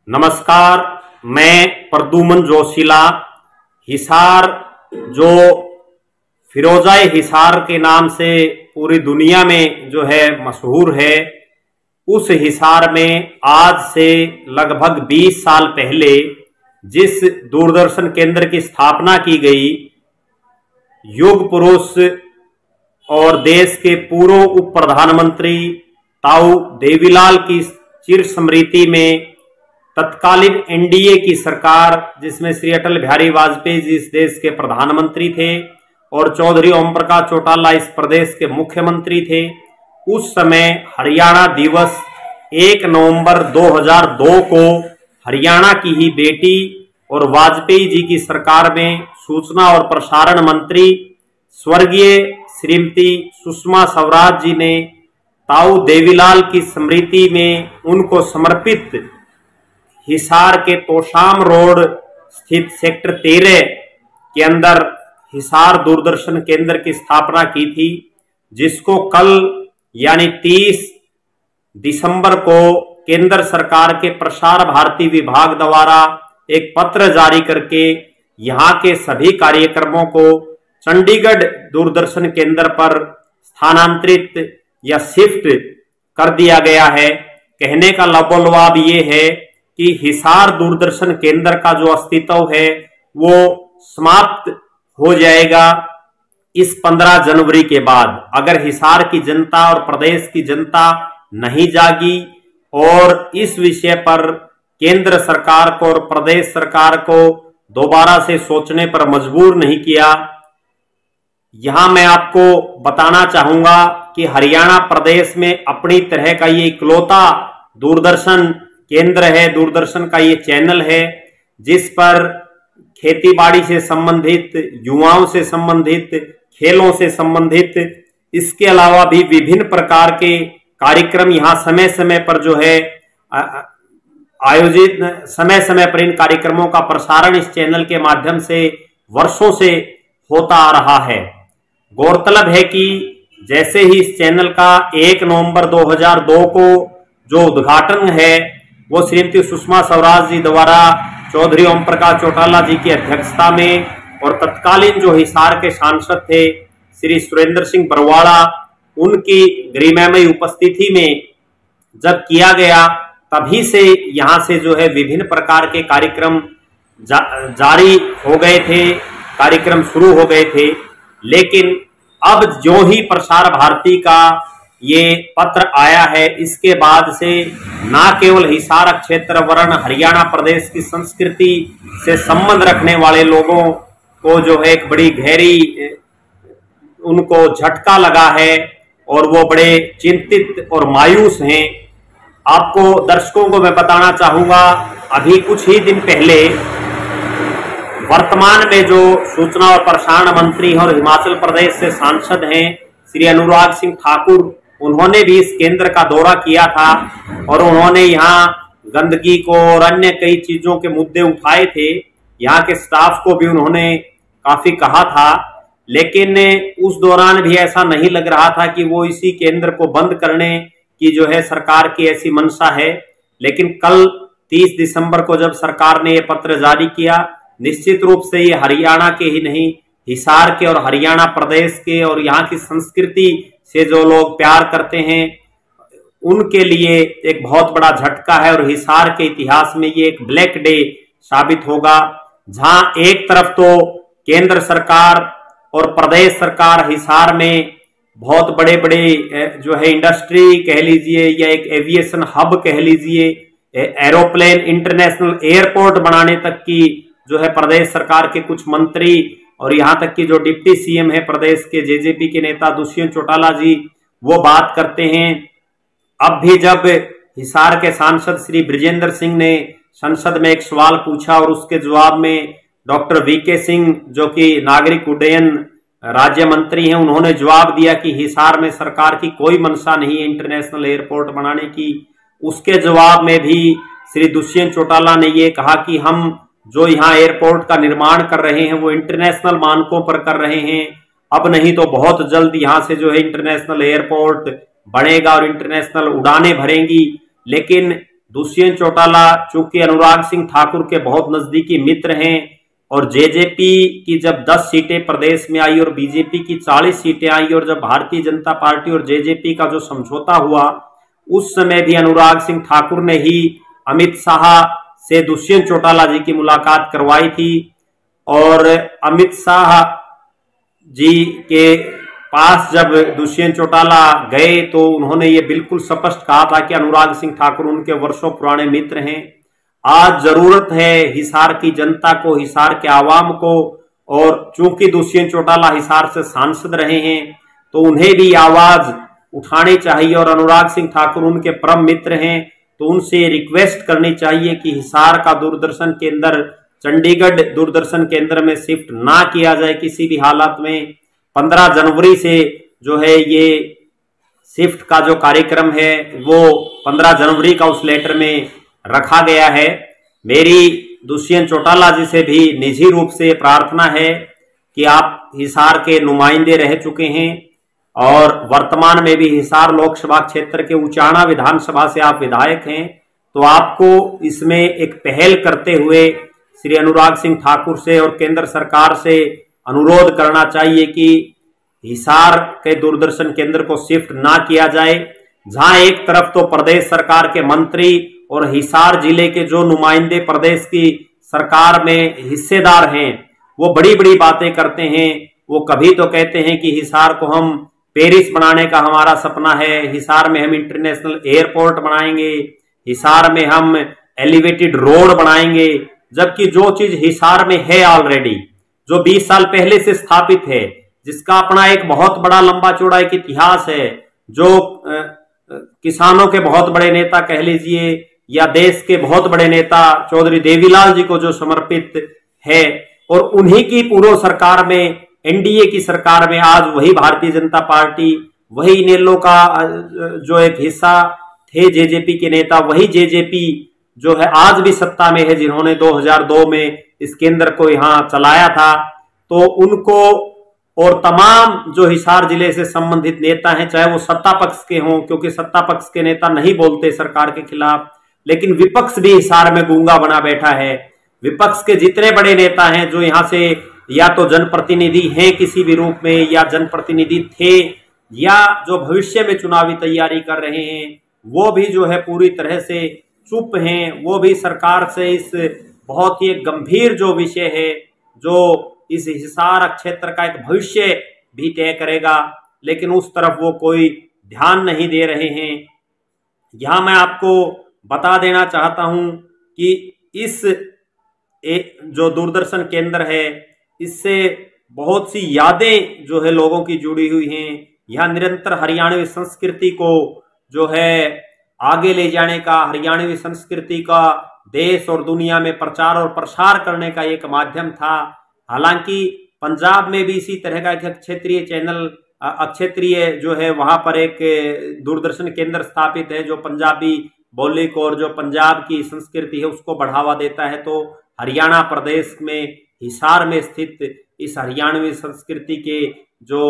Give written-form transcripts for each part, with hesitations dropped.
नमस्कार, मैं प्रद्युमन जोशीला। हिसार जो फिरोजाई हिसार के नाम से पूरी दुनिया में जो है मशहूर है, उस हिसार में आज से लगभग 20 साल पहले जिस दूरदर्शन केंद्र की स्थापना की गई, युग पुरुष और देश के पूर्व उप प्रधानमंत्री ताऊ देवीलाल की चिर स्मृति में तत्कालीन एनडीए की सरकार, जिसमें श्री अटल बिहारी वाजपेयी जी इस देश के प्रधानमंत्री थे और चौधरी ओम प्रकाश चौटाला इस प्रदेश के मुख्यमंत्री थे, उस समय हरियाणा दिवस 1 नवंबर 2002 को हरियाणा की ही बेटी और वाजपेयी जी की सरकार में सूचना और प्रसारण मंत्री स्वर्गीय श्रीमती सुषमा स्वराज जी ने ताऊ देवीलाल की स्मृति में उनको समर्पित हिसार के तोशाम रोड स्थित सेक्टर 13 के अंदर हिसार दूरदर्शन केंद्र की स्थापना की थी, जिसको कल यानी 30 दिसंबर को केंद्र सरकार के प्रसार भारती विभाग द्वारा एक पत्र जारी करके यहाँ के सभी कार्यक्रमों को चंडीगढ़ दूरदर्शन केंद्र पर स्थानांतरित या शिफ्ट कर दिया गया है। कहने का लबोलवाब ये है कि हिसार दूरदर्शन केंद्र का जो अस्तित्व है वो समाप्त हो जाएगा इस 15 जनवरी के बाद, अगर हिसार की जनता और प्रदेश की जनता नहीं जागी और इस विषय पर केंद्र सरकार को और प्रदेश सरकार को दोबारा से सोचने पर मजबूर नहीं किया। यहां मैं आपको बताना चाहूंगा कि हरियाणा प्रदेश में अपनी तरह का ये इकलौता दूरदर्शन केंद्र है, दूरदर्शन का ये चैनल है, जिस पर खेतीबाड़ी से संबंधित, युवाओं से संबंधित, खेलों से संबंधित, इसके अलावा भी विभिन्न प्रकार के कार्यक्रम यहाँ समय समय पर जो है आयोजित, समय समय पर इन कार्यक्रमों का प्रसारण इस चैनल के माध्यम से वर्षों से होता आ रहा है। गौरतलब है कि जैसे ही इस चैनल का 1 नवंबर 2002 को जो उद्घाटन है वो श्रीमती सुषमा स्वराज जी द्वारा चौधरी ओम प्रकाश चौटाला जी की अध्यक्षता में और तत्कालीन जो हिसार के सांसद थे श्री सुरेंद्र सिंह बरवाड़ा, उनकी गरिमामयी उपस्थिति में जब किया गया, तभी से यहाँ से जो है विभिन्न प्रकार के कार्यक्रम जारी हो गए थे, कार्यक्रम शुरू हो गए थे। लेकिन अब जो ही प्रसार भारती का ये पत्र आया है, इसके बाद से ना केवल हिसार क्षेत्र वर्ण हरियाणा प्रदेश की संस्कृति से संबंध रखने वाले लोगों को जो है एक बड़ी गहरी उनको झटका लगा है और वो बड़े चिंतित और मायूस हैं। आपको दर्शकों को मैं बताना चाहूंगा, अभी कुछ ही दिन पहले वर्तमान में जो सूचना और प्रसारण मंत्री और हिमाचल प्रदेश से सांसद हैं श्री अनुराग सिंह ठाकुर, उन्होंने भी इस केंद्र का दौरा किया था और उन्होंने यहाँ गंदगी को और अन्य कई चीजों के मुद्दे उठाए थे। यहाँ के स्टाफ को भी उन्होंने काफी कहा था, लेकिन उस दौरान भी ऐसा नहीं लग रहा था कि वो इसी केंद्र को बंद करने की जो है सरकार की ऐसी मंशा है। लेकिन कल 30 दिसंबर को जब सरकार ने ये पत्र जारी किया, निश्चित रूप से ये हरियाणा के ही नहीं, हिसार के और हरियाणा प्रदेश के और यहाँ की संस्कृति से जो लोग प्यार करते हैं उनके लिए एक बहुत बड़ा झटका है और हिसार के इतिहास में ये एक ब्लैक डे साबित होगा, जहां एक तरफ तो केंद्र सरकार और प्रदेश सरकार हिसार में बहुत बड़े बड़े जो है इंडस्ट्री कह लीजिए या एक एविएशन हब कह लीजिए, एरोप्लेन इंटरनेशनल एयरपोर्ट बनाने तक की जो है प्रदेश सरकार के कुछ मंत्री और यहाँ तक कि जो डिप्टी सीएम है प्रदेश के जेजेपी के नेता दुष्यंत चौटाला जी, वो बात करते हैं। अब भी जब हिसार के सांसद श्री बृजेंद्र सिंह ने संसद में एक सवाल पूछा और उसके जवाब में डॉक्टर वीके सिंह, जो कि नागरिक उड्डयन राज्य मंत्री हैं, उन्होंने जवाब दिया कि हिसार में सरकार की कोई मंशा नहीं है इंटरनेशनल एयरपोर्ट बनाने की। उसके जवाब में भी श्री दुष्यंत चौटाला ने ये कहा कि हम जो यहाँ एयरपोर्ट का निर्माण कर रहे हैं वो इंटरनेशनल मानकों पर कर रहे हैं, अब नहीं तो बहुत जल्द यहाँ से जो है इंटरनेशनल एयरपोर्ट बनेगा और इंटरनेशनल उड़ानें भरेंगी। लेकिन दुष्यंत चौटाला चूंकि अनुराग सिंह ठाकुर के बहुत नजदीकी मित्र हैं और जेजेपी की जब 10 सीटें प्रदेश में आई और बीजेपी की 40 सीटें आई और जब भारतीय जनता पार्टी और जेजेपी का जो समझौता हुआ उस समय भी अनुराग सिंह ठाकुर ने ही अमित शाह से दुष्यंत चौटाला जी की मुलाकात करवाई थी और अमित शाह जी के पास जब दुष्यंत चौटाला गए तो उन्होंने ये बिल्कुल स्पष्ट कहा था कि अनुराग सिंह ठाकुर उनके वर्षों पुराने मित्र हैं। आज जरूरत है हिसार की जनता को, हिसार के आवाम को, और चूंकि दुष्यंत चौटाला हिसार से सांसद रहे हैं तो उन्हें भी आवाज उठानी चाहिए और अनुराग सिंह ठाकुर उनके परम मित्र हैं तो उनसे रिक्वेस्ट करनी चाहिए कि हिसार का दूरदर्शन केंद्र चंडीगढ़ दूरदर्शन केंद्र में शिफ्ट ना किया जाए किसी भी हालत में। 15 जनवरी से जो है ये शिफ्ट का जो कार्यक्रम है वो 15 जनवरी का उस लेटर में रखा गया है। मेरी दुष्यंत चौटाला जी से भी निजी रूप से प्रार्थना है कि आप हिसार के नुमाइंदे रह चुके हैं और वर्तमान में भी हिसार लोकसभा क्षेत्र के उचाना विधानसभा से आप विधायक हैं, तो आपको इसमें एक पहल करते हुए श्री अनुराग सिंह ठाकुर से और केंद्र सरकार से अनुरोध करना चाहिए कि हिसार के दूरदर्शन केंद्र को शिफ्ट ना किया जाए। जहां एक तरफ तो प्रदेश सरकार के मंत्री और हिसार जिले के जो नुमाइंदे प्रदेश की सरकार में हिस्सेदार हैं वो बड़ी बड़ी बातें करते हैं। वो कभी तो कहते हैं कि हिसार को हम पेरिस बनाने का हमारा सपना है, हिसार में हम इंटरनेशनल एयरपोर्ट बनाएंगे, हिसार में हम एलिवेटेड रोड बनाएंगे, जबकि जो चीज हिसार में है ऑलरेडी, जो 20 साल पहले से स्थापित है, जिसका अपना एक बहुत बड़ा लंबा चौड़ा एक इतिहास है, जो किसानों के बहुत बड़े नेता कह लीजिए या देश के बहुत बड़े नेता चौधरी देवीलाल जी को जो समर्पित है, और उन्हीं की पूर्व सरकार में एनडीए की सरकार में आज वही भारतीय जनता पार्टी, वही इनेलो का जो एक हिस्सा थे जेजेपी के नेता, वही जेजेपी जो है आज भी सत्ता में है, जिन्होंने 2002 में इस केंद्र को यहां चलाया था। तो उनको और तमाम जो हिसार जिले से संबंधित नेता हैं, चाहे वो सत्ता पक्ष के हों, क्योंकि सत्ता पक्ष के नेता नहीं बोलते सरकार के खिलाफ, लेकिन विपक्ष भी हिसार में गूंगा बना बैठा है। विपक्ष के जितने बड़े नेता हैं जो यहां से या तो जनप्रतिनिधि हैं किसी भी रूप में या जनप्रतिनिधि थे या जो भविष्य में चुनावी तैयारी कर रहे हैं, वो भी जो है पूरी तरह से चुप हैं। वो भी सरकार से इस बहुत ही गंभीर जो विषय है, जो इस हिसार क्षेत्र का एक भविष्य भी तय करेगा, लेकिन उस तरफ वो कोई ध्यान नहीं दे रहे हैं। यहां मैं आपको बता देना चाहता हूं कि इस जो दूरदर्शन केंद्र है, इससे बहुत सी यादें जो है लोगों की जुड़ी हुई हैं। यहाँ निरंतर हरियाणवी संस्कृति को जो है आगे ले जाने का, हरियाणवी संस्कृति का देश और दुनिया में प्रचार और प्रसार करने का एक माध्यम था। हालांकि पंजाब में भी इसी तरह का एक क्षेत्रीय चैनल, क्षेत्रीय जो है वहां पर एक दूरदर्शन केंद्र स्थापित है जो पंजाबी बोली को और जो पंजाब की संस्कृति है उसको बढ़ावा देता है। तो हरियाणा प्रदेश में हिसार में स्थित इस हरियाणवी संस्कृति के जो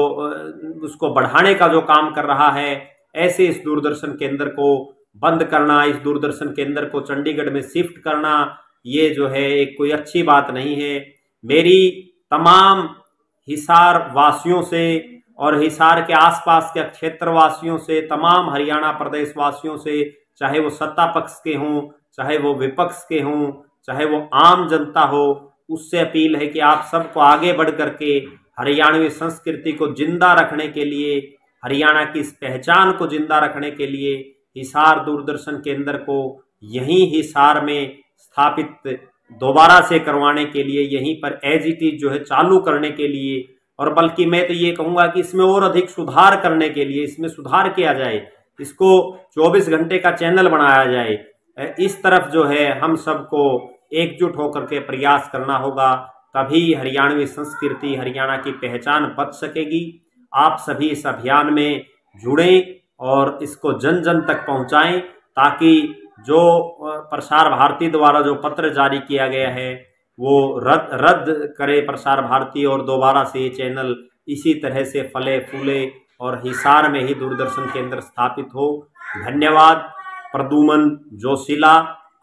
उसको बढ़ाने का जो काम कर रहा है, ऐसे इस दूरदर्शन केंद्र को बंद करना, इस दूरदर्शन केंद्र को चंडीगढ़ में शिफ्ट करना, ये जो है एक कोई अच्छी बात नहीं है। मेरी तमाम हिसार वासियों से और हिसार के आसपास के क्षेत्र वासियों से, तमाम हरियाणा प्रदेश वासियों से, चाहे वो सत्ता पक्ष के हों, चाहे वो विपक्ष के हों, चाहे वो आम जनता हो, उससे अपील है कि आप सबको आगे बढ़ करके हरियाणवी संस्कृति को जिंदा रखने के लिए, हरियाणा की इस पहचान को जिंदा रखने के लिए हिसार दूरदर्शन केंद्र को यहीं हिसार में स्थापित दोबारा से करवाने के लिए, यहीं पर एज इट इज जो है चालू करने के लिए, और बल्कि मैं तो ये कहूँगा कि इसमें और अधिक सुधार करने के लिए, इसमें सुधार किया जाए, इसको 24 घंटे का चैनल बनाया जाए। इस तरफ जो है हम सबको एकजुट होकर के प्रयास करना होगा, तभी हरियाणवी संस्कृति, हरियाणा की पहचान बच सकेगी। आप सभी इस अभियान में जुड़ें और इसको जन जन तक पहुंचाएं, ताकि जो प्रसार भारती द्वारा जो पत्र जारी किया गया है वो रद्द करे प्रसार भारती और दोबारा से ये चैनल इसी तरह से फले फूले और हिसार में ही दूरदर्शन केंद्र स्थापित हो। धन्यवाद। प्रदुमन जोशीला।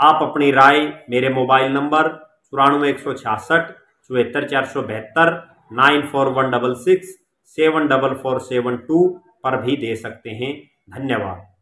आप अपनी राय मेरे मोबाइल नंबर 94 166 74 472 94 166 74472 पर भी दे सकते हैं। धन्यवाद।